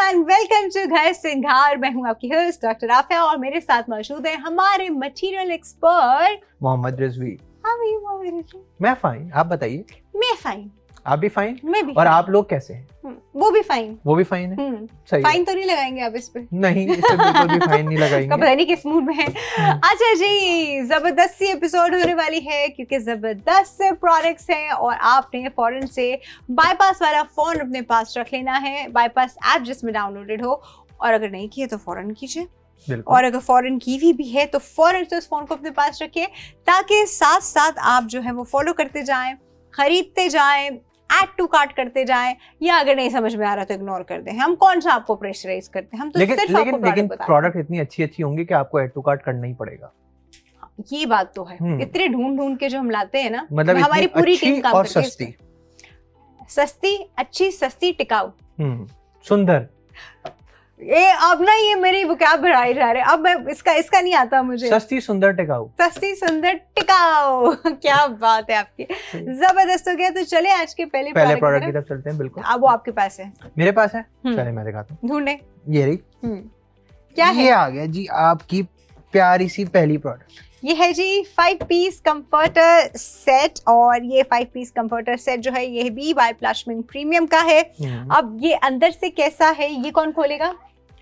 Everyone, welcome to घर सिंगार। मैं हूं आपकी होस्ट डॉक्टर आफिया और मेरे साथ मौजूद है हमारे material expert Mohammed Rizvi. How are you Mohammed Rizvi? मैं फाइन, आप बताइए। मैं फाइन। आप भी फाइन? मैं भी और fine. आप लोग कैसे हैं? वो भी फाइन। वो भी फाइन है। सही फाइन तो नहीं लगाएंगे आप इस पे? नहीं, इस पे बिल्कुल भी फाइन नहीं लगाएंगे। पता नहीं किस मूड में है। अच्छा जी, जबरदस्त सी एपिसोड होने वाली है क्योंकि जबरदस्त से प्रोडक्ट्स हैं और आपने फौरन से बाईपास वाला फोन अपने पास रख लेना है। बाईपास ऐप जिसमें डाउनलोडेड हो, और अगर नहीं किए तो फौरन कीजिए, और अगर फॉरेन की भी है तो फौरन से उस फोन को अपने पास रखिए ताकि साथ साथ आप जो है वो फॉलो करते जाएं, खरीदते जाएं, ऐड टू कार्ट करते जाएं, या अगर नहीं समझ में आ रहा तो इग्नोर कर दें। हम कौन सा आपको प्रेशराइज करते हैं, हम तो सिर्फ आपको लेकिन प्रोडक्ट इतनी अच्छी होंगी कि आपको ऐड टू कार्ट करना ही पड़ेगा। ये बात तो है। इतने ढूंढ के जो हम लाते हैं ना, मतलब हमारी पूरी टीम काम और करती है। सस्ती, अच्छी, सस्ती, टिकाऊ, सुंदर। ये अब ना ये मेरी वोकैब बढ़ाई जा रहे हैं। अब मैं इसका नहीं आता मुझे। सस्ती, सुंदर, टिकाऊ। सस्ती, सुंदर, टिकाऊ। क्या बात है आपकी, जबरदस्त हो गया। तो चले आज के पहले प्रोडक्ट की तरफ चलते हैं। बिल्कुल। अब वो आपके पास है? मेरे पास है। चले मैं दिखाता हूँ। ढूंढे। ये रही। क्या है? ये आ गया जी आपकी प्यारी सी पहली प्रोडक्ट। ये है जी 5 पीस कंफर्टर सेट, और ये 5 पीस कंफर्टर सेट जो है ये भी बाय प्लास्टमिन प्रीमियम का है। अब ये अंदर से कैसा है ये कौन खोलेगा?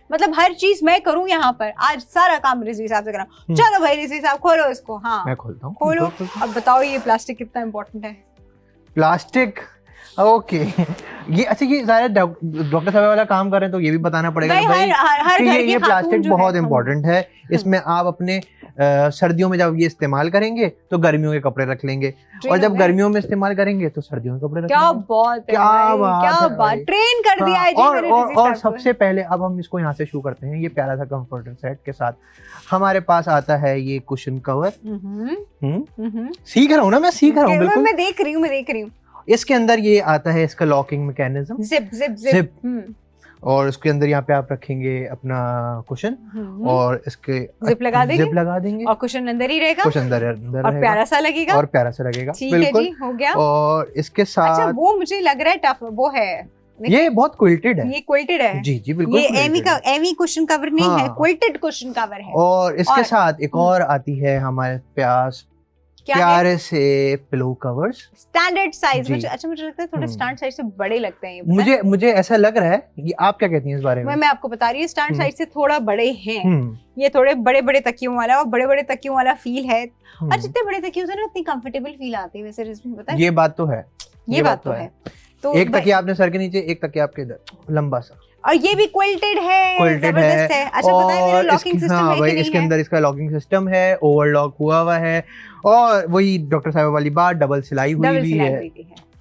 मतलब हर चीज मैं करूं यहाँ पर, आज सारा काम रिजवी साहब से करा। चलो भाई रिजवी साहब खोलो इसको। हाँ मैं खोलता हूँ। खोलो। अब बताओ ये प्लास्टिक कितना इम्पोर्टेंट है? Plastic okay. ये अच्छा, ये सारे डॉक्टर साहब वाला काम कर रहे हैं तो ये भी बताना पड़ेगा कि भाई ये प्लास्टिक बहुत इम्पोर्टेंट है। इसमें आप अपने सर्दियों में जब ये इस्तेमाल करेंगे तो गर्मियों के कपड़े रख लेंगे, और जब गर्मियों में इस्तेमाल करेंगे तो सर्दियों के कपड़े रख लेंगे। क्या बात ट्रेन कर दिया है जी। और सबसे पहले अब हम इसको यहाँ से शुरू करते हैं। ये प्यारा सा कंफर्टर सेट के साथ हमारे पास आता है ये कुशन कवर। सीख रहा हूँ ना, मैं सीख रहा हूँ। बिल्कुल मैं देख रही हूँ। इसके अंदर ये आता है इसका लॉकिंग मैकेनिज्म, जिप। और इसके अंदर यहाँ पे आप रखेंगे अपना कुशन, और इसके जिप लगा देंगे और कुशन अंदर ही रहेगा। कुशन अंदर और प्यारा सा लगेगा। बिल्कुल। हो गया। और इसके साथ अच्छा, वो मुझे लग रहा है टफ वो है। ये बहुत क्विल्टेड है। ये क्विल्टेड है जी बिल्कुल। ये एमी कुशन कवर नहीं है, क्विल्टेड कुशन कवर है। और इसके साथ एक और आती है हमारे पास प्यारे से पिलो कवर्स, स्टैंडर्ड साइज। मुझे लगता है थोड़े स्टैंडर्ड साइज से बड़े लगते हैं ये। मुझे ऐसा लग रहा है। ये आप क्या कहती हैं इस बारे में? मैं आपको बता रही हूँ, स्टैंडर्ड साइज से थोड़ा बड़े हैं। ये थोड़े बड़े बड़े तकियों वाला, और बड़े बड़े तकियों वाला फील है। और जितने बड़े तकियों से ना उतनी कंफर्टेबल फील आती है। वैसे रिजवी पता है, ये बात तो है। ये बात तो है। तो एक तकिया आपने सर के नीचे, एक तकिया आपके इधर, लंबा सा। और ये भी क्विल्टेड है, जबरदस्त है। अच्छा पता है मेरा लॉकिंग सिस्टम है कि नहीं? इसके अंदर इसका लॉकिंग सिस्टम है, ओवरलॉक हुआ हुआ है, और वही डॉक्टर साहब वाली बात, डबल सिलाई हुई भी है।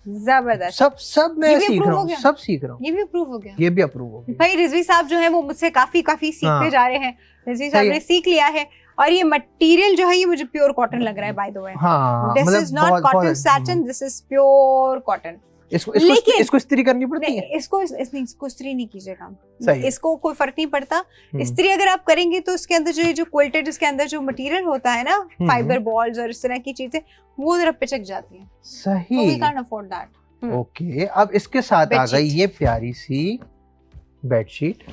जबरदस्त। सब मैं सीख रहा हूँ, सब सीख रहा हूँ। ये भी अप्रूव हो गया। ये भी अप्रूव हो गया। भाई रिजवी साहब जो है वो मुझसे काफी सीखते जा रहे हैं। रिजवी साहब ने सीख लिया है। और ये मटेरियल जो है ये मुझे प्योर कॉटन लग रहा है, by the way. This is not cotton satin, this is pure cotton. इसको इस्त्री करनी पड़ती है? इसको इस्त्री नहीं कीजिएगा। इसको कोई फर्क नहीं पड़ता। इस्त्री अगर आप करेंगे तो इसके अंदर जो क्विल्टेड, इसके अंदर जो मटेरियल होता है ना, फाइबर बॉल्स और इस तरह की चीजें, वो जरा पिचक जाती हैं। सही। We can't afford that. Okay, अब इसके साथ आ गई ये प्यारी सी बेडशीट।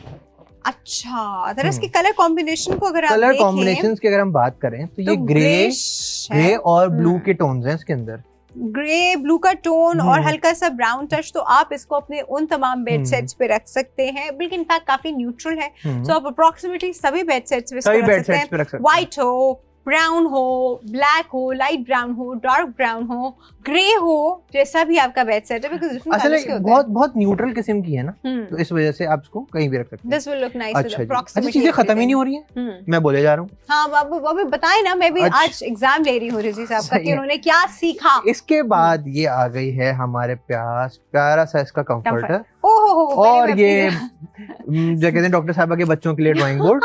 अच्छा, अगर इसके कलर कॉम्बिनेशन को अगर आप कलर कॉम्बिनेशंस की अगर हम बात करें तो ये ग्रे और ब्लू के टोन्स हैं इसके अंदर। ग्रे ब्लू का टोन और हल्का सा ब्राउन टच। तो आप इसको अपने उन तमाम बेड सेट्स पे रख सकते हैं। बल्कि इनफैक्ट काफी न्यूट्रल है। सो आप अप्रोक्सीमेटली सभी बेड सेट्स पे इसको रख सकते हैं। व्हाइट हो, ब्राउन हो, ब्लैक हो, लाइट ब्राउन हो, डार्क ब्राउन हो, ग्रे हो, जैसा भी आपका बेड सेट है। असल में बहुत न्यूट्रल किस्म की है ना, तो इस वजह से आप इसको कहीं भी रख सकते हैं। This will look nice with approximately. अच्छा, चीजें खत्म ही नहीं हो रही हैं। मैं बोले जा रहा हूँ। हाँ बाबू बताएं ना, मैं भी आज एग्जाम ले रही हूँ रिजवी साहब का कि उन्होंने क्या सीखा। इसके बाद ये आ गई है हमारे प्यारा सा इसका कंफर्टर। और ये जो कहते हैं डॉक्टर साहब के बच्चों के लिए ड्राइंग बोर्ड।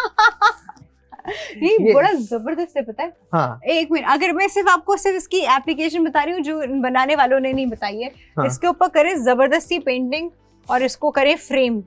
नहीं, बड़ा जबरदस्त है पता है। हाँ। एक मिनट, अगर मैं आपको सिर्फ इसकी एप्लीकेशन बता रही हूँ जो बनाने वालों ने नहीं बताई है। इसके ऊपर करें जबरदस्ती पेंटिंग और इसको करें फ्रेम।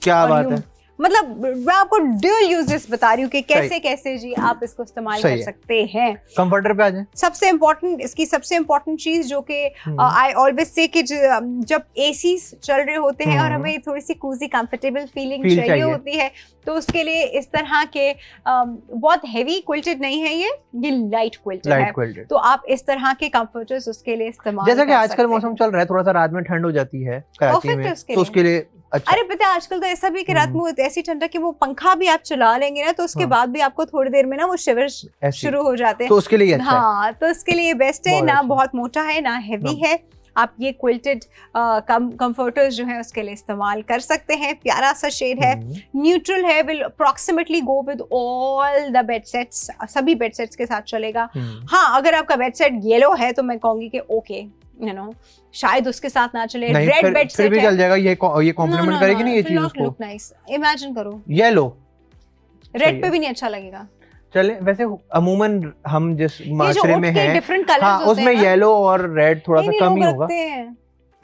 क्या बात है। मतलब मैं आपको ड्यूल यूजेस बता रही हूँ कि कैसे कैसे जी आप इसको इस्तेमाल कर सकते हैं। कंफर्टर पे आ जाए। सबसे इम्पोर्टेंट, इसकी सबसे इम्पोर्टेंट चीज जो कि आई ऑलवेज से कि जब एसी चल रहे होते हैं और हमें थोड़ी सी कूजी कंफर्टेबल फीलिंग चाहिए होती है, तो उसके लिए इस तरह के बहुत हेवी क्विल्टेड नहीं है, ये लाइट क्विल्टेड है, तो आप इस तरह के कंफर्टर्स उसके लिए इस्तेमाल जैसा कि आजकल मौसम चल रहा है, थोड़ा सा रात में ठंड हो जाती है कराची में, तो उसके लिए अच्छा। अरे पता है आजकल तो ऐसा भी कि रात में ऐसी ठंडा कि वो पंखा भी आप चला लेंगे ना तो उसके बाद भी आपको थोड़ी देर में ना वो शिवर्स शुरू हो जाते हैं, तो उसके लिए अच्छा है। हाँ, तो उसके लिए बेस्ट है, ना बहुत मोटा है ना हैवी है, आप ये क्विल्टेड कंफर्टर्स जो है उसके लिए इस्तेमाल कर सकते हैं। प्यारा सा शेड है, न्यूट्रल है, will approximately go with all the bed sets, सभी बेड सेट्स के साथ चलेगा। हाँ, अगर आपका बेड सेट येलो है तो मैं कहूंगी कि ओके, यू नो, शायद उसके साथ ना चले। रेड बेड सेट भी चल जाएगा, ये कॉम्प्लीमेंट करेगी नहीं ये चीज उसको। लुक नाइस, इमेजिन करो येलो, रेड पे भी नहीं अच्छा लगेगा। चले, वैसे अमूमन हम जिस माशरे में हैं, डिफरेंट कलर्स हाँ, उसमें येलो और रेड थोड़ा सा कम ही होगा।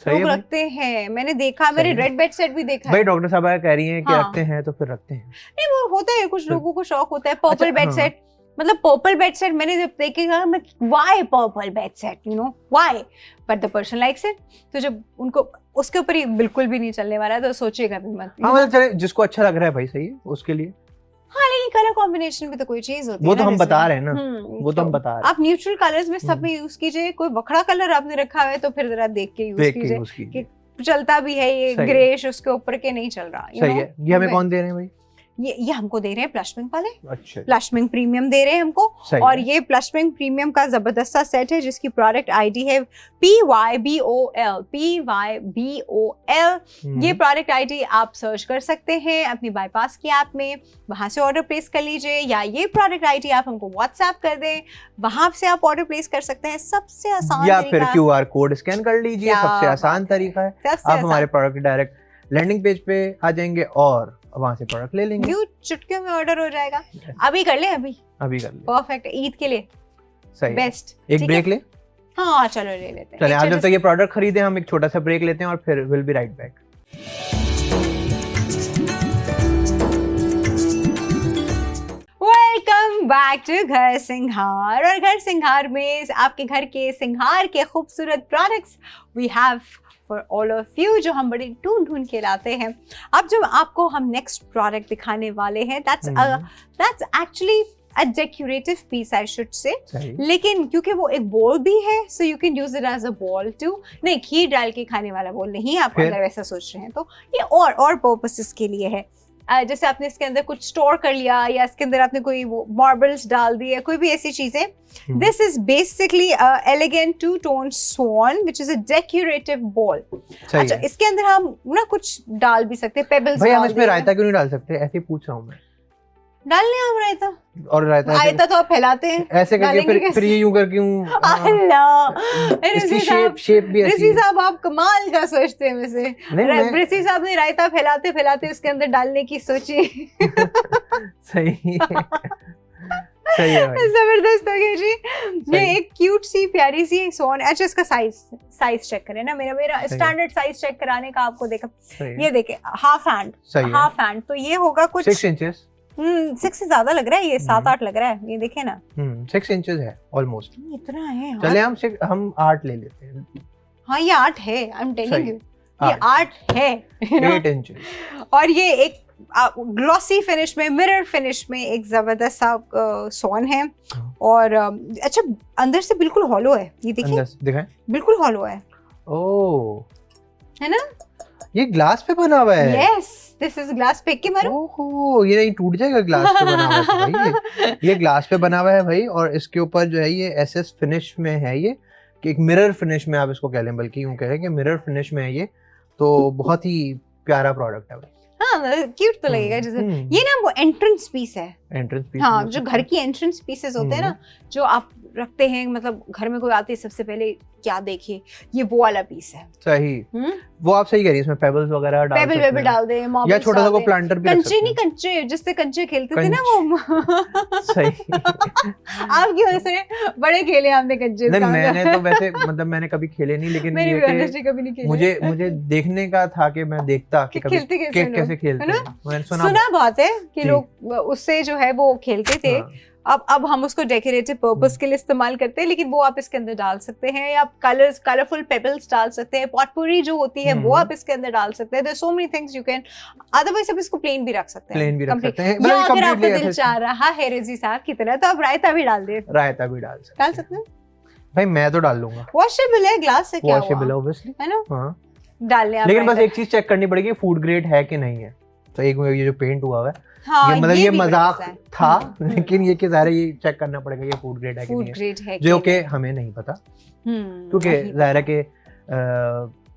लोग रखते हैं, मैंने देखा, मेरे रेड बेड सेट भी देखा है। भाई डॉक्टर साहब कह रही हैं कि रखते हैं तो फिर रखते हैं। नहीं, वो होता है, कुछ लोगों को शौक होता है पर्पल बेड सेट, मतलब पर्पल बेड सेट मैंने जब देखेगा मैं why purple bed set, you know why, but the person likes it, तो जब उनको उसके ऊपर ही बिल्कुल भी नहीं चलने वाला है तो सोचेगा भी मत। हाँ, मतलब चले जिसको अच्छा लग रहा है भाई सही है उसके लिए। हाँ, लेकिन कलर कॉम्बिनेशन में तो कोई चीज होती है, वो तो हम बता रहे हैं ना, वो तो हम बता रहे हैं। आप न्यूट्रल कलर्स में सब में यूज कीजिए, कोई वखड़ा कलर आपने रखा हुआ है तो फिर जरा देख के यूज कीजिए कि चलता भी है, ये ग्रेश उसके ऊपर के नहीं चल रहा। सही है। ये हमें कौन दे रहे हैं भाई? ये हमको दे रहे हैं प्लशमिंग वाले। अच्छा, प्लशमिंग प्रीमियम दे रहे हैं हमको, और ये प्लशमिंग प्रीमियम का जबरदस्त सा सेट है जिसकी प्रोडक्ट आईडी है PYBOL। ये प्रोडक्ट आईडी आप सर्च कर सकते हैं अपनी बाईपास की ऐप में, वहां से ऑर्डर प्लेस कर लीजिए, या ये प्रोडक्ट आईडी आप हमको व्हाट्सएप कर दें, वहां से आप ऑर्डर प्लेस कर सकते हैं। सबसे आसान या फिर QR कोड स्कैन कर लीजिए, सबसे आसान तरीका है। आप हमारे प्रोडक्ट डायरेक्ट लैंडिंग पेज पे आ जाएंगे और वहां से प्रोडक्ट ले लेंगे, चुटकियों में ऑर्डर हो जाएगा। अभी कर ले, अभी कर ले, परफेक्ट, ईद के लिए सही, बेस्ट। एक ब्रेक ले, हाँ चलो ले लेते हैं। चले, आप जब तक ये प्रोडक्ट खरीदे हम एक छोटा सा ब्रेक लेते हैं और फिर will be right back. Welcome back to Ghar Singhar. और घर सिंघार में आपके घर के सिंघार के खूबसूरत products we have for all of you, जो हम बड़ी ढूंढ के लाते हैं। अब जो आपको हम नेक्स्ट प्रोडक्ट दिखाने वाले हैं, that's actually a decorative piece I should say, लेकिन क्योंकि वो एक बॉल भी है so you can use it as a ball too। नहीं, खीर डाल के खाने वाला बॉल नहीं, आप अगर वैसा सोच रहे हैं तो ये और पर्पसेस के लिए है। जैसे आपने इसके अंदर कुछ स्टोर कर लिया, या इसके अंदर आपने कोई वो मार्बल्स डाल दिए, कोई भी ऐसी चीजें। This is basically elegant two tone swan which is a decorative ball. अच्छा, इसके अंदर हम ना कुछ डाल भी सकते हैं, पेबल्स। भाई हम इसमें रायता क्यों नहीं डाल सकते? ऐसे ही पूछ रहा हूं मैं। डालने हम रायता, और रायता तो आप फैलाते हैं ऐसे करके, फिर ये यूं करके शेप भी ऐसी। ऋषि साहब आप कमाल का सोचते हैं वैसे। ऋषि साहब ने रायता फैलाते फैलाते उसके अंदर डालने की सोची। सही सही है भाई, जबरदस्त हो गया जी। ये एक क्यूट सी प्यारी सी सोन। अच्छा, इसका साइज चेक करें ना, मेरा स्टैंडर्ड साइज चेक कराने का आपको देखा, ये देखे हाफ हैंड, तो ये होगा कुछ 6 इंचेस। 6 से ज्यादा लग रहा है, ये 7-8 लग रहा है, ये देखे ना। 6 इंचेस है ऑलमोस्ट, इतना है। चले हम 8 ले लेते हैं। हाँ, ये 8 है, आई एम टेलिंग यू, ये 8 है। 8 इंचेस। और ये एक ग्लॉसी फिनिश में, मिरर फिनिश में एक जबरदस्त सा सोन है। और अच्छा, अंदर से बिल्कुल हॉलो है, ये देखिए, दिखाएं, बिल्कुल हॉलो है। ओह, है ना? ये ग्लास पे बना हुआ है। यस, दिस इज ग्लास पे के मारो। ओहो, ये नहीं टूट जाएगा? ग्लास पे बना हुआ है भाई, ये ग्लास पे बना हुआ है भाई। और इसके ऊपर जो है ये एसएस फिनिश में है, ये कि एक मिरर फिनिश में आप इसको कह लें, बल्कि यूं कहें कि मिरर फिनिश में है ये, तो बहुत ही प्यारा प्रोडक्ट है भाई। हाँ, क्यूट तो लगेगा। जैसे ये ना वो एंट्रेंस पीस है, एंट्रेंस पीस। हाँ, जो घर की एंट्रेंस पीसेस होते हैं ना, जो आप रखते हैं, मतलब घर में कोई आते है सबसे पहले क्या देखे, ये वो वाला पीस है। सही, वो आप सही कह रही हैं, इसमें पेबल्स वगैरह डाल सकते हैं, पेबल डाल दे, या छोटा सा को प्लांटर भी रख सकते हैं। कंचे नहीं, कंचे जिससे कंचे खेलते थे ना वो। सही। आपकी वजह से बड़े खेले हमने कंचे। नहीं, मैंने तो वैसे मतलब मैंने कभी खेले नहीं, लेकिन ये कभी नहीं खेले। मुझे देखने का था कि मैं देखता कि कभी कैसे खेलते हैं। मैंने सुना बहुत है कि लोग उससे जो है वो खेलते थे। अब हम उसको डेकोरेटिव पर्पस के लिए इस्तेमाल करते हैं, लेकिन वो आप इसके अंदर डाल सकते हैं, या कलरफुल पेबल्स डाल सकते हैं, पॉटपुरी जो होती है वो आप इसके अंदर डाल सकते हैं। There so many things you can, otherwise आप इसको प्लेन भी रख सकते हैं, प्लेन भी रख सकते हैं। या अगर आपका दिल चाह रहा है रिजी साहब की तरह, तो आप रायता भी डाल दे, रायता भी डाल सकते हैं। भाई मैं तो डाल लूंगा, वॉशेबल है, ग्लास से क्या हुआ, वॉशेबल है ऑब्वियसली, है ना। हां, डाल ले। लेकिन बस एक चीज चेक करनी पड़ेगी, फूड ग्रेड है कि नहीं है। तो एक ये जो पेंट हुआ है, हाँ, ये मतलब ये मजाक था, लेकिन ये कि ज़ाहिर ये चेक करना पड़ेगा ये फूड ग्रेड है कि नहीं है, जो कि हमें नहीं पता, क्योंकि ज़ाहिर है कि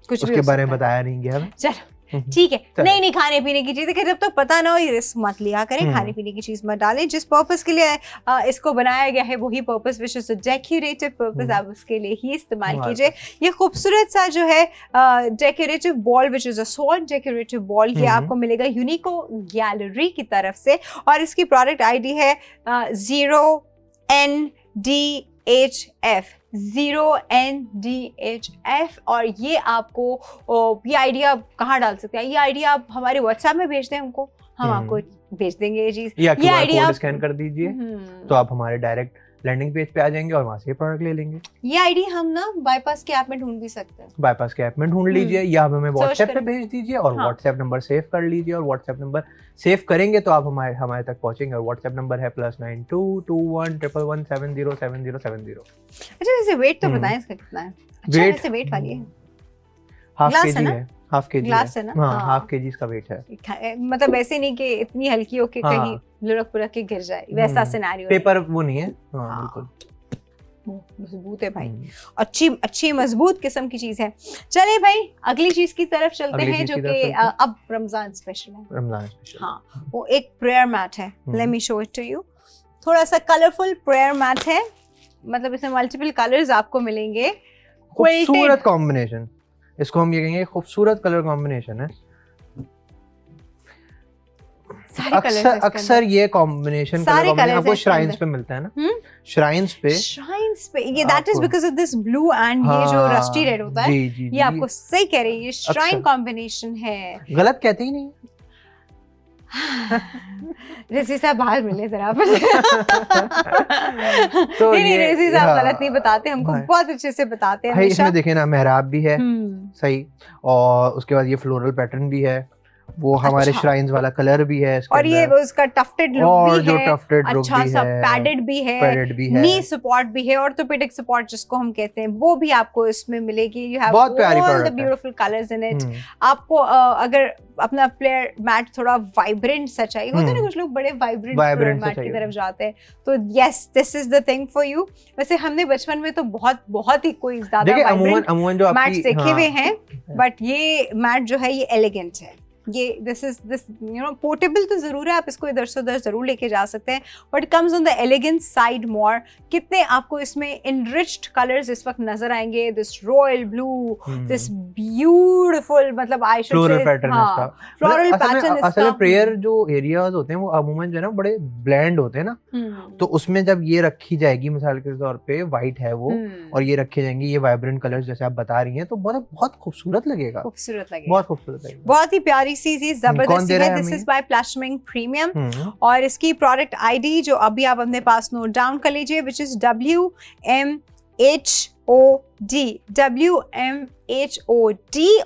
कुछ उसके बारे में बताया नहीं गया। चलो ठीक है, नहीं खाने पीने की चीज देखिए, जब तक पता ना हो रिस्क मत लिया करें, खाने पीने की चीज मत डालें। जिस पर्पस के लिए इसको बनाया गया है वही purpose, which is a decorative purpose, आप उसके लिए ही इस्तेमाल कीजिए। ये खूबसूरत सा जो है decorative ball, which is a salt decorative ball, ये आपको मिलेगा यूनिको गैलरी की तरफ से, और इसकी प्रोडक्ट आईडी है 0NDHF 0NDHF। और ये आपको ये आइडिया कहाँ डाल सकते हैं, ये आइडिया आप हमारे व्हाट्सएप में भेज दें हमको, हम आपको भेज देंगे ये चीज, ये आइडिया आप स्कैन कर दीजिए, तो आप हमारे डायरेक्ट लैंडिंग पेज पे आ जाएंगे और वहां से प्रोडक्ट ले लेंगे। ये आईडी हम ना बाईपास के ऐप में ढूंढ भी सकते हैं, बाईपास के ऐप में ढूंढ लीजिए, या हमें व्हाट्सएप पे भेज दीजिए, और व्हाट्सएप नंबर सेव कर लीजिए, और व्हाट्सएप नंबर सेव करेंगे तो आप हमारे तक पहुंचेंगे। और व्हाट्सएप नंबर है +922111707070। अच्छा, वैसे वेट तो बताएं इसका कितना है? अच्छा, वैसे वेट वाली है, हाफ केजी है, हाफ केजी ग्लास है ना, हाँ, हाफ केजी इसका वेट है। मतलब ऐसे नहीं कि इतनी हल्की हो कि कहीं लुढ़क के गिर जाए, वैसा सिनेरियो पेपर वो नहीं है। हाँ, बिल्कुल मजबूत है भाई, अच्छी मजबूत किस्म की चीज है। चलिए भाई अगली चीज की तरफ चलते हैं, जो कि अब रमजान स्पेशल है। रमजान स्पेशल, हाँ, वो एक प्रेयर मैट है। Let me show it to you. थोड़ा सा कलरफुल प्रेयर मैट है, मतलब इसमें मल्टीपल कलर्स आपको मिलेंगे, खूबसूरत कॉम्बिनेशन, इसको हम ये कहेंगे खूबसूरत कलर कॉम्बिनेशन है। अक्सर ये कॉम्बिनेशन आपको श्राइन्स पे मिलता है ना, श्राइन्स पे ये that is because of this blue and ये जो रस्टी रेड होता है, ये आपको सही कह रही है, ये श्राइन कॉम्बिनेशन है, गलत कहते ही नहीं। रिजी साहब बाहर मिले जरा। तो नहीं रिजी साहब गलत नहीं बताते, हमको बहुत अच्छे से बताते हैं। इसमें देखें ना, मेहराब भी है सही, और उसके बाद ये फ्लोरल पैटर्न भी है, वो हमारे श्राइन्स वाला कलर भी है, और ये उसका टफ्टेड लुक और भी जो है, टफ्टेड लुक अच्छा सा पैडेड भी है, नी सपोर्ट भी है, ऑर्थोपेडिक सपोर्ट जिसको हम कहते हैं वो भी आपको इसमें मिलेगी। You have all the beautiful colours in it. आपको अगर अपना प्लेयर मैट थोड़ा वाइब्रेंट सा चाहिए, होता है ना कुछ लोग बड़े वाइब्रेंट मैट की तरफ जाते हैं, तो yes this is the thing for you. वैसे हमने बचपन में तो बहुत ही कोई ज्यादा अमूमन जो मैट देखे हुए हैं, बट ये मैट जो है ये एलिगेंट है, ये दिस यू नो पोर्टेबल तो जरूर है, आप इसको इधर से उधर जरूर लेके जा सकते हैं, but comes on the elegant side more. कितने आपको इसमें इनरिच्ड कलर्स इस वक्त नजर आएंगे, this royal blue, this beautiful, मतलब I should say floral pattern. असल में प्रेयर जो एरियाज होते हैं वो अमूमन जो है ना बड़े ब्लेंड होते हैं ना, तो उसमें जब ये रखी जाएगी मिसाल के तौर पे व्हाइट है वो, और ये रखे जाएंगे ये वाइब्रेंट कलर्स जैसे आप बता रही हैं, तो बहुत खूबसूरत लगेगा, बहुत खूबसूरत लगेगा, बहुत ही प्यारी सी जबरदस्त है। दिस इज बाय प्लशमिंग प्रीमियम, और इसकी प्रोडक्ट आईडी जो अभी आप अपने पास नोट डाउन कर लीजिए, विच इज WMHOD,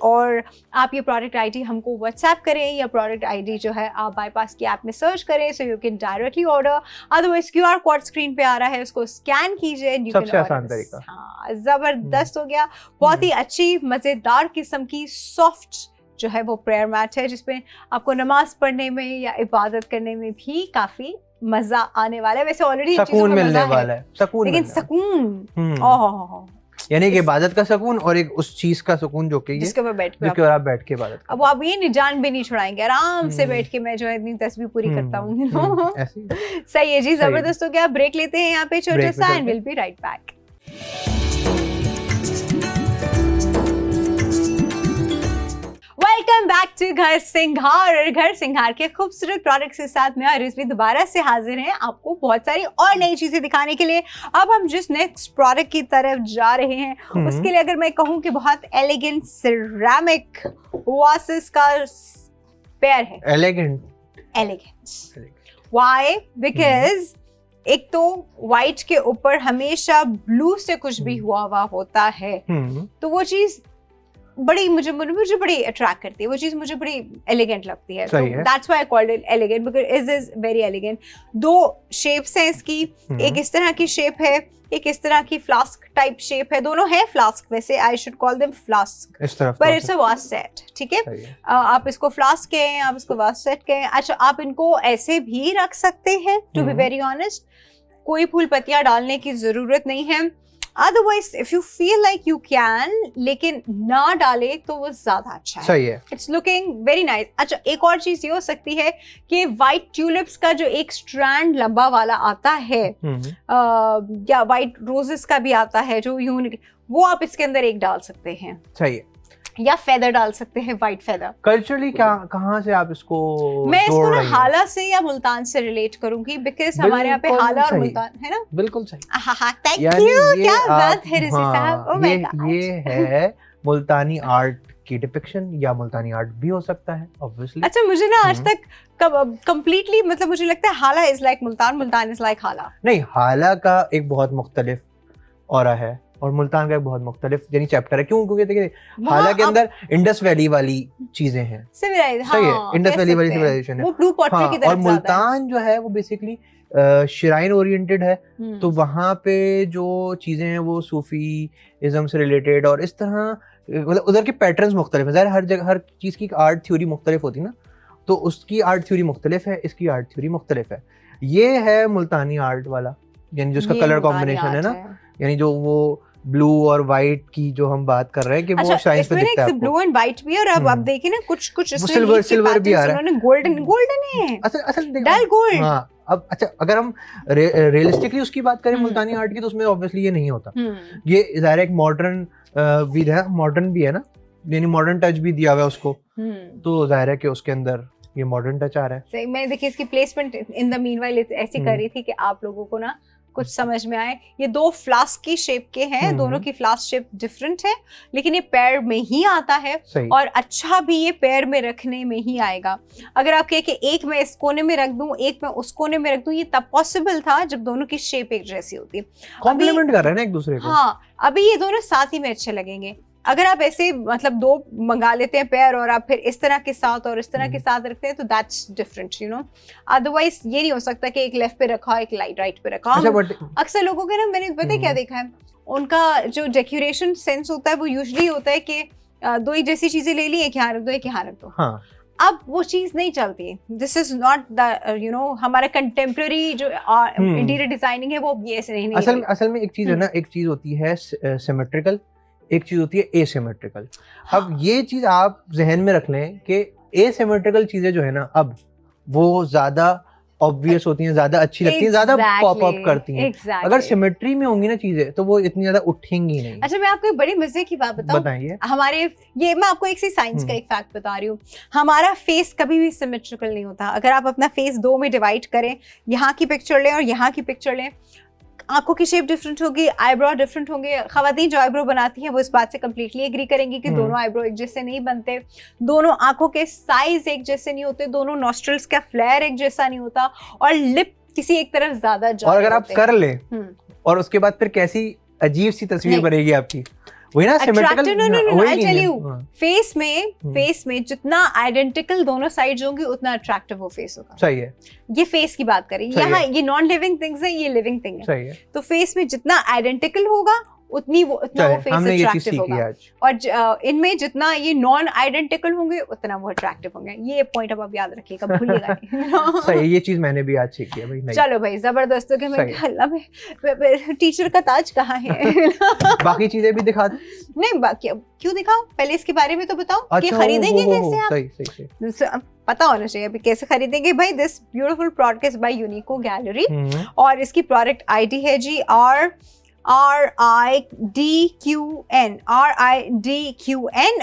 और आप ये प्रोडक्ट आईडी हमको व्हाट्सएप करें, या प्रोडक्ट आईडी जो है आप बाईपास की ऐप में सर्च करें, so you can directly order. Otherwise QR code screen पे आ रहा है, उसको स्कैन कीजिए, सबसे आसान तरीका। हाँ, जबरदस्त हो गया, बहुत ही अच्छी मजेदार किस्म की सॉफ्ट जो है वो प्रेयर मैट है, जिसमें आपको नमाज पढ़ने में या इबादत करने में भी काफी मजा आने वाला है। वैसे ऑलरेडी सुकून मिलने वाला है, लेकिन सुकून यानी कि इबादत का सुकून और एक उस चीज का सुकून जो कि जिसके ऊपर बैठ के इबादत। अब आप ये जान भी नहीं छुड़ाएंगे, आराम से बैठ के मैं जो है इतनी तस्बीह पूरी करता हूँ। सही है जी, जबरदस्त हो गया। ब्रेक लेते हैं यहाँ पे छोटा सा, and will be right back. Welcome back to Ghar Singhar. और घर सिंघार के खूबसूरत प्रोडक्ट्स के साथ में और भी दोबारा से हाजिर हैं आपको बहुत सारी और नई चीजें दिखाने के लिए। अब हम जिस नेक्स्ट प्रोडक्ट की तरफ जा रहे हैं उसके लिए अगर मैं कहूँ कि बहुत एलिगेंट सिरेमिक वासेस का पेयर है। Elegant why? बिकॉज एक तो व्हाइट के ऊपर हमेशा ब्लू से कुछ भी हुआ होता है, तो वो चीज बड़ी मुझे बड़ी अट्रैक्ट करती है, वो चीज मुझे बड़ी एलिगेंट लगती है। That's why I called it elegant, because it is very elegant. दो शेप्स हैं इसकी, एक इस तरह की शेप है, एक इस तरह की फ्लास्क टाइप शेप है। दोनों है फ्लास्क, वैसे I should call them flask, पर इट्स अ वास सेट। ठीक है, आप इसको फ्लास्क कहें, आप इसको वास सेट कहें। अच्छा, आप इनको ऐसे भी रख सकते हैं, टू बी वेरी ऑनेस्ट, कोई फूल पत्तियां डालने की जरूरत नहीं है। Otherwise, if you feel like you can, लेकिन ना डाले तो वो ज्यादा अच्छा है। सही है। It's looking very nice। अच्छा, एक और चीज ये हो सकती है कि व्हाइट ट्यूलिप्स का जो एक स्ट्रैंड लंबा वाला आता है, या व्हाइट रोजेस का भी आता है जो यूं, वो आप इसके अंदर एक डाल सकते हैं। सही है। या फेदर डाल सकते हैं, व्हाइट फेदर। कल्चरली क्या, कहाँ से आप इसको मैं इसको ना हाला से या मुल्तान से रिलेट करूंगी, बिकॉज हमारे यहाँ पे हाला और मुल्तान है ना। बिल्कुल सही। थैंक यू, क्या बात है रिजी साहब। ओह माय गॉड, ये है मुल्तानी आर्ट की डिपिक्शन, या मुल्तानी आर्ट भी हो सकता है ऑब्वियसली। अच्छा, मुझे ना आज तक कंप्लीटली मतलब मुझे लगता है हाला is like Multan, Multan is like हाला। नहीं, हाला का एक बहुत मुख्तलिफ ऑरा है और मुल्तान का एक बहुत मुख्तलिफ यानी चैप्टर है। क्यों? क्योंकि देखिए हाला के अंदर इंडस वैली वाली चीजें हैं, सही है, इंडस वैली वाली सिविलाइजेशन है, वो ब्लू पॉटरी की तरफ। और मुल्तान जो है वो बेसिकली श्राइन ओरिएंटेड है, तो वहाँ पे जो चीजें हैं वो सूफीइज्म से रिलेटेड और इस तरह, मतलब उधर के पैटर्न्स मुख्तलिफ है। ज़ाहिर हर जगह हर चीज की आर्ट थ्योरी मुख्तलिफ होती है ना, तो उसकी आर्ट थ्योरी मुख्तलिफ है, इसकी आर्ट थ्योरी मुख्तलिफ है। ये है मुल्तानी आर्ट वाला, यानी जिसका कलर कॉम्बिनेशन है ना, यानी जो वो ब्लू और व्हाइट की जो हम बात कर रहे हैं कि वो शाइन्स पे दिखता है आपको। ब्लू एंड व्हाइट भी, और अब आप देखिए ना कुछ सिल्वर भी आ रहा है, गोल्डन है, असल डल गोल्ड। हाँ, अब अच्छा, अगर हम रियलिस्टिकली उसकी बात करें मुल्तानी आर्ट की, तो उसमें ऑब्वियसली ये नहीं होता। ये ज़ाहिर एक मॉडर्न भी है ना, यानी मॉडर्न टच भी दिया हुआ है उसको, तो जाहिर है कि उसके अंदर ये मॉडर्न टच आ रहा है। सही। मैं देखिए इसकी प्लेसमेंट इन द मीनवाइल ऐसी कर रही थी कि आप लोगों को ना कुछ समझ में आए। ये दो फ्लास्क की शेप के हैं, दोनों की फ्लास्क शेप डिफरेंट है, लेकिन ये पैर में ही आता है और अच्छा भी ये पैर में रखने में ही आएगा। अगर आप कहें कि एक मैं इस कोने में रख दूं, एक मैं उस कोने में रख दूं, ये तब पॉसिबल था जब दोनों की शेप एक जैसी होती है, कॉम्प्लीमेंट कर रहे हैं ना एक दूसरे को। हाँ, अभी ये दोनों साथ ही में अच्छे लगेंगे। अगर आप ऐसे मतलब दो मंगा लेते हैं पैर और आप फिर इस तरह के साथ और इस तरह के साथ रखते हैं, तो that's different, you know. Otherwise ये नहीं हो सकता कि एक लेफ्ट पे रखा एक राइट पे रखा। अक्सर लोगों के ना, मैंने पता है क्या देखा है, उनका जो डेकोरेशन सेंस होता है वो यूजुअली होता है कि दो ही जैसी चीजें ले ली, एक यहाँ रख दो, एक यहाँ रख दो। हाँ। अब वो चीज नहीं चलती। This is not the, you know, हमारा कंटेम्प्रेरी जो इंटीरियर डिजाइनिंग है वो ये ऐसे नहीं। असल में एक चीज है ना, एक चीज होती है सिमेट्रिकल, एक चीज होती है एसिमेट्रिकल। अब ये चीज आप जहन में रख लें कि एसिमेट्रिकल चीजें जो है ना, अब वो ज्यादा ऑब्वियस होती हैं, ज्यादा अच्छी लगती हैं, ज्यादा पॉप अप करती हैं। अगर सिमेट्री में होंगी ना चीजें, तो वो इतनी ज्यादा उठेंगी नहीं। अच्छा, मैं आपको एक बड़ी मजे की बात बताइए। हमारे ये मैं आपको एक साइंस का एक फैक्ट बता रही हूँ। हमारा फेस कभी भी सिमेट्रिकल नहीं होता। अगर आप अपना फेस दो में डिवाइड करें, यहाँ की पिक्चर लें और यहाँ की पिक्चर लें, आंखों की शेप डिफरेंट होगी, आईब्रो डिफरेंट होंगे। खवातीन जो आईब्रो बनाती हैं वो इस बात से कम्प्लीटली एग्री करेंगी कि दोनों आईब्रो एक जैसे नहीं बनते, दोनों आंखों के साइज एक जैसे नहीं होते, दोनों नॉस्ट्रल्स का फ्लेयर एक जैसा नहीं होता, और लिप किसी एक तरफ ज्यादा जाते। और अगर आप कर लें और उसके बाद फिर कैसी अजीब सी तस्वीर बनेगी आपकी, वही ना सिमेट्रिकल। फेस में जितना आइडेंटिकल दोनों साइड्स होंगी उतना अट्रैक्टिव वो फेस होगा। सही है। ये फेस की बात करें, यहाँ ये नॉन लिविंग थिंग्स है, ये लिविंग थिंग है। सही है। तो फेस में जितना आइडेंटिकल होगा उतना वो फेस अट्रैक्टिव होगा। और इनमें जितना ये नॉन आइडेंटिकल होंगे उतना वो अट्रैक्टिव होंगे। ये पॉइंट अब आप याद रखिएगा, भूलिएगा नहीं। सही, ये चीज मैंने भी आज सीखी है भाई। नहीं। चलो भाई जबरदस्त हो गया। मैं अल्लाह में टीचर का ताज कहाँ है? बाकी चीजें भी दिखा दे। नहीं बाकी क्यों दिखाऊं, पहले इसके बारे में तो बताओ कि खरीदेंगे कैसे आप? सही पता होना चाहिए अभी कैसे खरीदेंगे भाई। This beautiful product is by Unico Gallery और इसकी प्रोडक्ट आईडी है जी RIDQN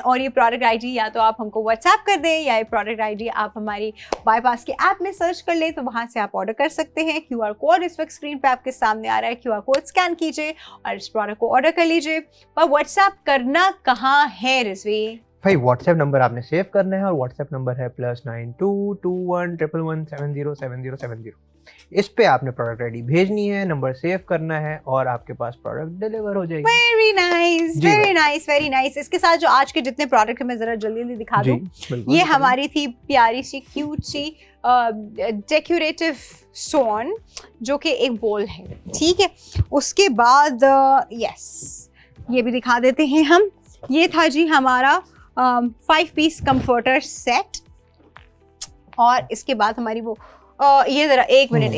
और ये प्रोडक्ट आईडी या तो आप हमको व्हाट्सएप कर दें या ये प्रोडक्ट आईडी आप हमारी बाईपास के ऐप में सर्च कर लें, तो वहां से आप ऑर्डर कर सकते हैं। QR कोड इस वक्त स्क्रीन पे आपके सामने आ रहा है, QR कोड स्कैन कीजिए और इस प्रोडक्ट को ऑर्डर कर लीजिए। पर व्हाट्सएप करना कहाँ है रिजवी भाई? व्हाट्सएप नंबर आपने सेव करना है और व्हाट्सएप नंबर है +922111117070। इस पे आपने प्रोडक्ट आईडी भेजनी है, नंबर सेव करना है और आपके पास प्रोडक्ट डिलीवर हो जाएगी। Very nice, very nice, very nice. इसके साथ जो आज के जितने प्रोडक्ट है मैं जरा जल्दी दिखा दूं। ये हमारी थी प्यारी सी क्यूट सी डेकोरेटिव स्टोन जो कि एक बोल है, ठीक है। उसके बाद यस ये भी दिखा देते हैं हम। ये था जी हमारा 5 पीस कंफर्टर सेट और इसके बाद हमारी वो ये जरा एक मिनट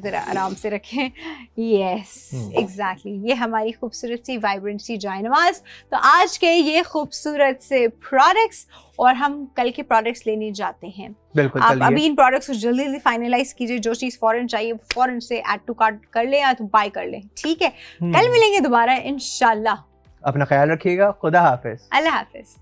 जरा आराम से रखें। यस एग्जैक्टली, ये हमारी खूबसूरत सी वाइब्रेंट सी जायनमाज। तो आज के ये खूबसूरत से प्रोडक्ट्स और हम कल के प्रोडक्ट्स लेने जाते हैं। बिल्कुल, आप अभी इन प्रोडक्ट्स को जल्दी फाइनलाइज कीजिए। जो चीज़ फौरन चाहिए फौरन से ऐड टू कार्ट कर लें या तो बाय कर लें, ठीक है। कल मिलेंगे दोबारा इंशाल्लाह। अपना ख्याल रखिएगा। खुदा हाफिज। अल्लाह हाफिज।